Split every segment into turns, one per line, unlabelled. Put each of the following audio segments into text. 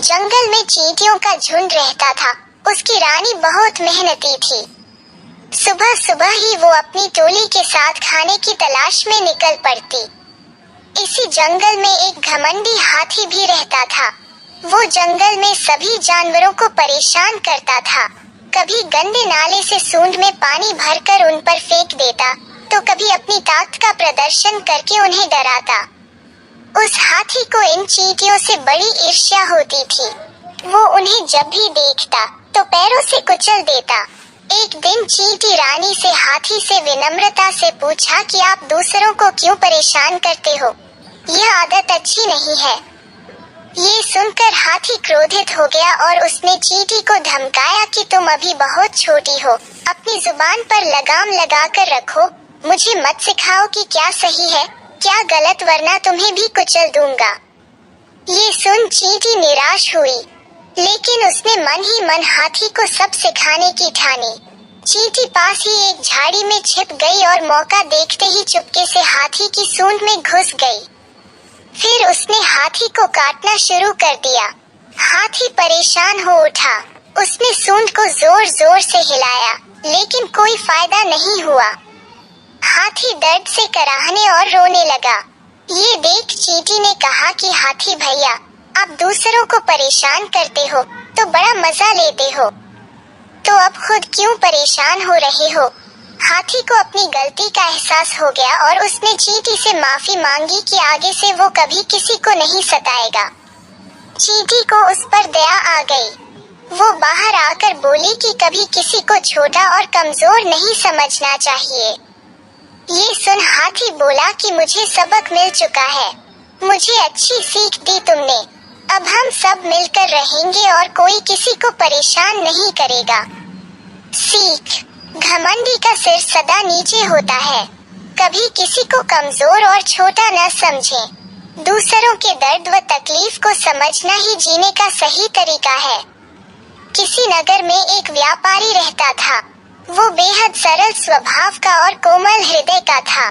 जंगल में चींटियों का झुंड रहता था। उसकी रानी बहुत मेहनती थी। सुबह सुबह ही वो अपनी टोली के साथ खाने की तलाश में निकल पड़ती। इसी जंगल में एक घमंडी हाथी भी रहता था। वो जंगल में सभी जानवरों को परेशान करता था। कभी गंदे नाले से सूंड में पानी भरकर उन पर फेंक देता, तो कभी अपनी ताकत का प्रदर्शन करके उन्हें डराता। उस हाथी को इन चींटियों से बड़ी ईर्ष्या होती थी। वो उन्हें जब भी देखता तो पैरों से कुचल देता। एक दिन चींटी रानी से हाथी से विनम्रता से पूछा कि आप दूसरों को क्यों परेशान करते हो? यह आदत अच्छी नहीं है। ये सुनकर हाथी क्रोधित हो गया और उसने चींटी को धमकाया कि तुम अभी बहुत छोटी हो, अपनी जुबान पर लगाम लगा कर रखो। मुझे मत सिखाओ कि क्या सही है क्या गलत, वरना तुम्हें भी कुचल दूंगा। ये सुन चींटी निराश हुई, लेकिन उसने मन ही मन हाथी को सब सिखाने की ठानी। चींटी पास ही एक झाड़ी में छिप गई और मौका देखते ही चुपके से हाथी की सूंड में घुस गई। फिर उसने हाथी को काटना शुरू कर दिया। हाथी परेशान हो उठा। उसने सूंड को जोर जोर से हिलाया, लेकिन कोई फायदा नहीं हुआ। हाथी दर्द से कराहने और रोने लगा। ये देख चींटी ने कहा कि हाथी भैया, आप दूसरों को परेशान करते हो तो बड़ा मजा लेते हो, तो अब खुद क्यों परेशान हो रहे हो? हाथी को अपनी गलती का एहसास हो गया और उसने चींटी से माफी मांगी कि आगे से वो कभी किसी को नहीं सताएगा। चींटी को उस पर दया आ गई। वो बाहर आकर बोली कि कभी किसी को छोटा और कमजोर नहीं समझना चाहिए। ये सुन हाथी बोला कि मुझे सबक मिल चुका है, मुझे अच्छी सीख दी तुमने। अब हम सब मिलकर रहेंगे और कोई किसी को परेशान नहीं करेगा। सीख: घमंडी का सिर सदा नीचे होता है। कभी किसी को कमजोर और छोटा न समझें। दूसरों के दर्द व तकलीफ को समझना ही जीने का सही तरीका है। किसी नगर में एक व्यापारी रहता था। वो बेहद सरल स्वभाव का और कोमल हृदय का था।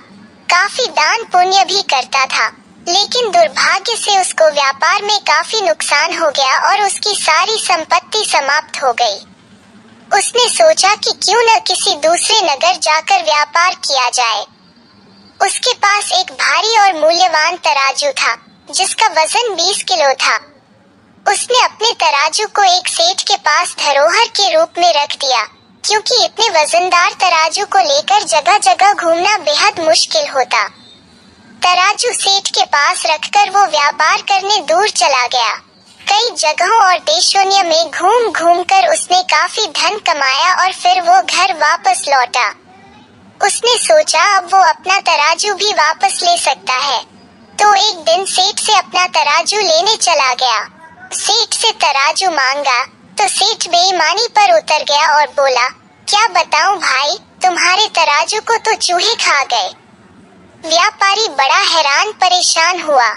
काफी दान पुण्य भी करता था, लेकिन दुर्भाग्य से उसको व्यापार में काफी नुकसान हो गया और उसकी सारी संपत्ति समाप्त हो गई। उसने सोचा कि क्यों न किसी दूसरे नगर जाकर व्यापार किया जाए। उसके पास एक भारी और मूल्यवान तराजू था, जिसका वजन 20 किलो था। उसने अपने तराजू को एक सेठ के पास धरोहर के रूप में रख दिया, क्योंकि इतने वजनदार तराजू को लेकर जगह जगह घूमना बेहद मुश्किल होता। तराजू सेठ के पास रखकर वो व्यापार करने दूर चला गया। कई जगहों और देशों में घूम घूम कर उसने काफी धन कमाया और फिर वो घर वापस लौटा। उसने सोचा अब वो अपना तराजू भी वापस ले सकता है, तो एक दिन सेठ से अपना तराजू लेने चला गया। सेठ से तराजू मांगा तो सेठ बेईमानी पर उतर गया और बोला, क्या बताऊं भाई, तुम्हारे तराजू को तो चूहे खा गए। व्यापारी बड़ा हैरान परेशान हुआ।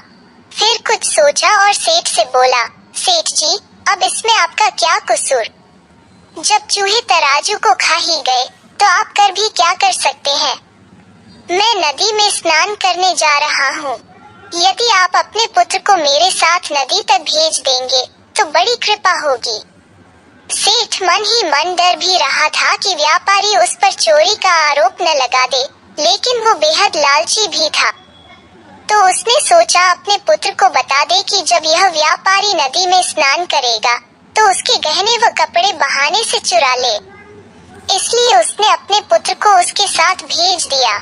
फिर कुछ सोचा और सेठ से बोला, सेठ जी, अब इसमें आपका क्या कसूर? जब चूहे तराजू को खा ही गए तो आप कर भी क्या कर सकते हैं? मैं नदी में स्नान करने जा रहा हूँ। यदि आप अपने पुत्र को मेरे साथ नदी तक भेज देंगे तो बड़ी कृपा होगी। सेठ मन ही मन डर भी रहा था कि व्यापारी उस पर चोरी का आरोप न लगा दे, लेकिन वो बेहद लालची भी था। तो उसने सोचा अपने पुत्र को बता दे कि जब यह व्यापारी नदी में स्नान करेगा तो उसके गहने व कपड़े बहाने से चुरा ले। इसलिए उसने अपने पुत्र को उसके साथ भेज दिया।